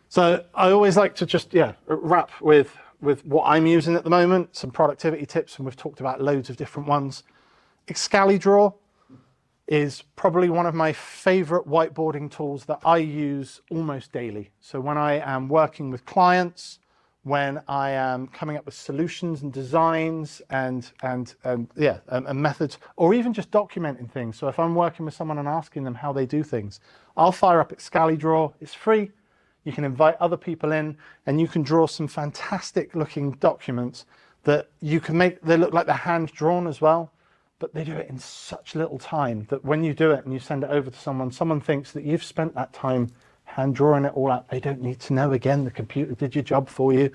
So I always like to just wrap with what I'm using at the moment, some productivity tips, and we've talked about loads of different ones. Excalidraw is probably one of my favorite whiteboarding tools that I use almost daily. So when I am working with clients, when I am coming up with solutions and designs and methods, or even just documenting things. So if I'm working with someone and asking them how they do things, I'll fire up Excalidraw. It's free. You can invite other people in and you can draw some fantastic looking documents that you can make, they look like they're hand drawn as well, but they do it in such little time that when you do it and you send it over to someone, someone thinks that you've spent that time hand drawing it all out. They don't need to know again, the computer did your job for you.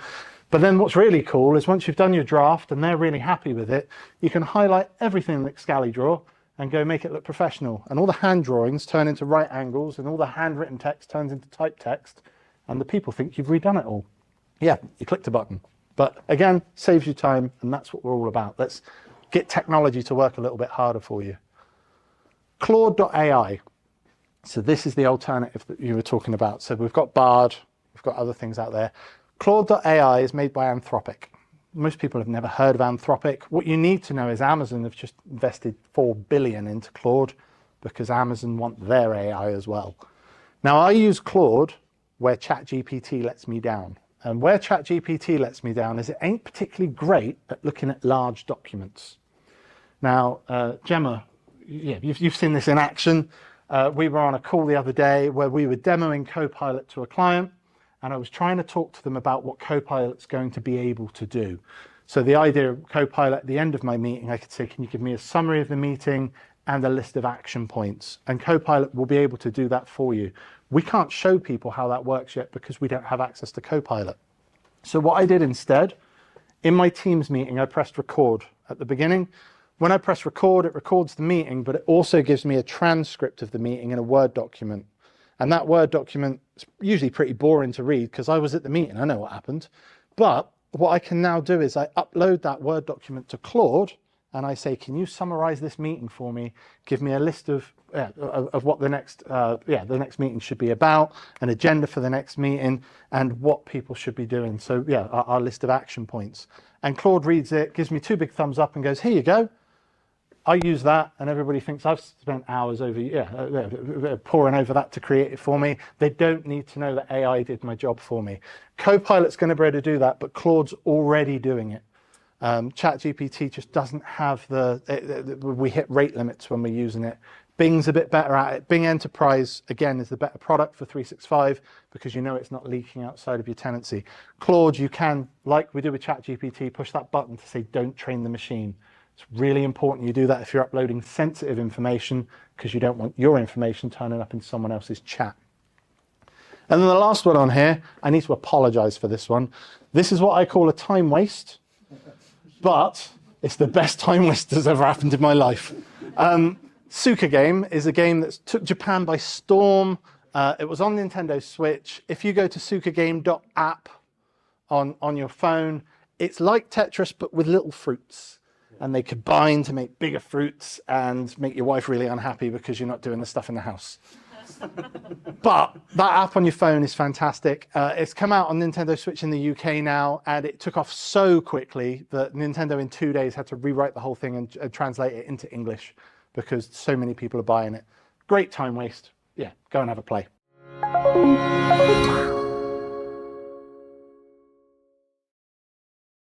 But then what's really cool is once you've done your draft and they're really happy with it, you can highlight everything in Excalidraw and go make it look professional. And all the hand drawings turn into right angles and all the handwritten text turns into typed text. And the people think you've redone it all. Yeah, you clicked a button. But again, saves you time, and that's what we're all about. Let's get technology to work a little bit harder for you. Claude.AI. So this is the alternative that you were talking about. So we've got Bard, we've got other things out there. Claude.AI is made by Anthropic. Most people have never heard of Anthropic. What you need to know is Amazon have just invested $4 billion into Claude because Amazon want their AI as well. Now I use Claude where Chat GPT lets me down. And where Chat GPT lets me down is it ain't particularly great at looking at large documents. Now, Gemma, you've seen this in action. We were on a call the other day where we were demoing Copilot to a client, and I was trying to talk to them about what Copilot's going to be able to do. So the idea of Copilot, at the end of my meeting, I could say, can you give me a summary of the meeting and a list of action points? And Copilot will be able to do that for you. We can't show people how that works yet because we don't have access to Copilot. So what I did instead, in my Teams meeting, I pressed record at the beginning. When I press record, it records the meeting, but it also gives me a transcript of the meeting in a Word document. And that Word document is usually pretty boring to read because I was at the meeting, I know what happened. But what I can now do is I upload that Word document to Claude and I say, can you summarize this meeting for me? Give me a list of what the next meeting should be about, an agenda for the next meeting, and what people should be doing. So our list of action points. And Claude reads it, gives me 2 big thumbs up and goes, here you go. I use that and everybody thinks I've spent hours poring over that to create it for me. They don't need to know that AI did my job for me. Copilot's going to be able to do that, but Claude's already doing it. Chat GPT just doesn't have we hit rate limits when we're using it. Bing's a bit better at it. Bing Enterprise, again, is the better product for 365 because you know it's not leaking outside of your tenancy. Claude, you can, like we do with Chat GPT, push that button to say, don't train the machine. It's really important you do that if you're uploading sensitive information because you don't want your information turning up in someone else's chat. And then the last one on here, I need to apologize for this one. This is what I call a time waste, but it's the best time waste that's ever happened in my life. Suka Game is a game that took Japan by storm. It was on Nintendo Switch. If you go to sukagame.app on your phone, it's like Tetris, but with little fruits. And they combine to make bigger fruits and make your wife really unhappy because you're not doing the stuff in the house. But that app on your phone is fantastic. It's come out on Nintendo Switch in the UK now, and it took off so quickly that Nintendo in 2 days had to rewrite the whole thing and translate it into English because so many people are buying it. Great time waste. Yeah, go and have a play.